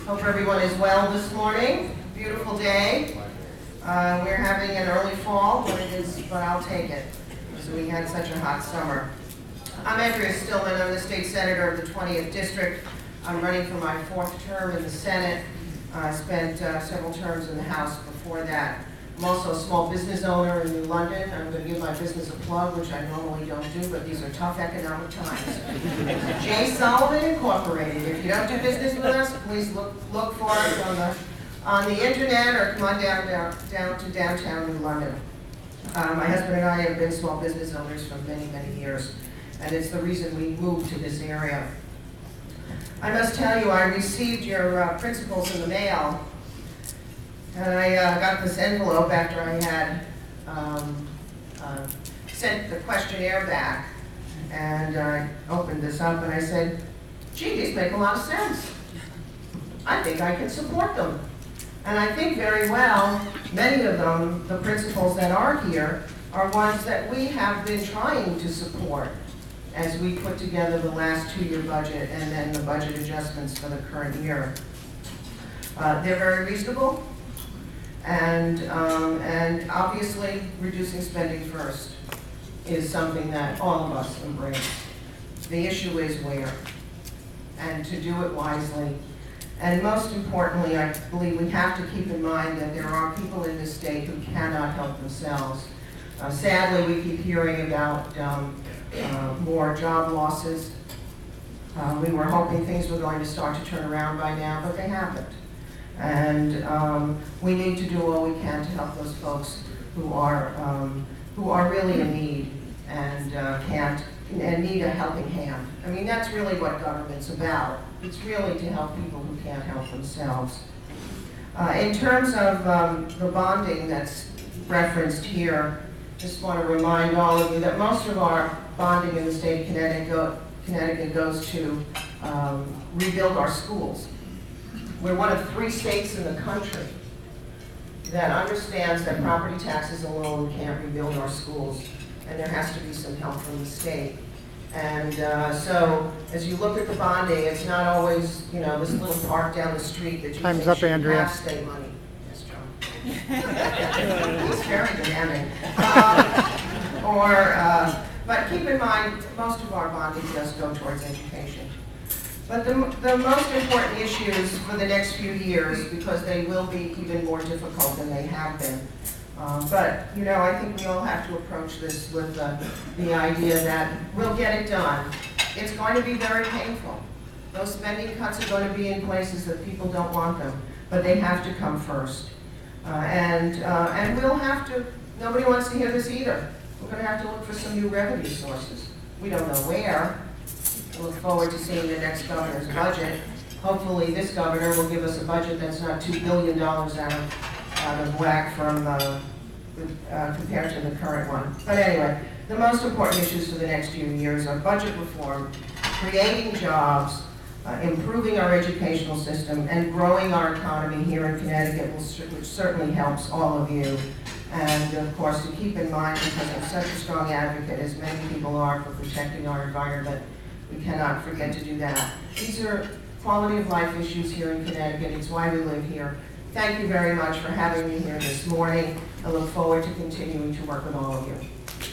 Hope everyone is well this morning. Beautiful day. We're having an early fall, but I'll take it. So we had such a hot summer. I'm Stillman. I'm the state senator of the 20th district. I'm running for my 4th term in the Senate. I spent several terms in the House before that. I'm also a small business owner in New London. I'm going to give my business a plug, which I normally don't do, but these are tough economic times. J. Sullivan Incorporated. If you don't do business with us, please look for us on the internet or come on down to downtown New London. My husband and I have been small business owners for many, many years, and it's the reason we moved to this area. I must tell you, I received your principles in the mail. And I got this envelope after I had sent the questionnaire back. And I opened this up and I said, gee, these make a lot of sense. I think I can support them. And I think very well, many of them, the principles that are here, are ones that we have been trying to support as we put together the last 2-year budget and then the budget adjustments for the current year. They're very reasonable. And obviously, reducing spending first is something that all of us embrace. The issue is where, and to do it wisely. And most importantly, I believe we have to keep in mind that there are people in this state who cannot help themselves. Sadly, we keep hearing about more job losses. We were hoping things were going to start to turn around by now, but they haven't. And we need to do all we can to help those folks who are really in need and and need a helping hand. I mean, that's really what government's about. It's really to help people who can't help themselves. In terms of the bonding that's referenced here, just want to remind all of you that most of our bonding in the state of Connecticut goes to rebuild our schools. We're one of 3 states in the country that understands that property taxes alone can't rebuild our schools, and there has to be some help from the state. And so, as you look at the bonding, it's not always, this little park down the street that you think should have state money. Yes, John. He's very demanding. But keep in mind, most of our bonding does go towards education. But the most important issues for the next few years, because they will be even more difficult than they have been. But I think we all have to approach this with the idea that we'll get it done. It's going to be very painful. Those spending cuts are going to be in places that people don't want them, but they have to come first. And we'll have to, nobody wants to hear this either. We're going to have to look for some new revenue sources. We don't know where. I look forward to seeing the next governor's budget. Hopefully this governor will give us a budget that's not $2 billion out of whack from compared to the current one. But anyway, the most important issues for the next few years are budget reform, creating jobs, improving our educational system, and growing our economy here in Connecticut, which certainly helps all of you. And of course, to keep in mind, because I'm such a strong advocate, as many people are, for protecting our environment, we cannot forget to do that. These are quality of life issues here in Connecticut. It's why we live here. Thank you very much for having me here this morning. I look forward to continuing to work with all of you.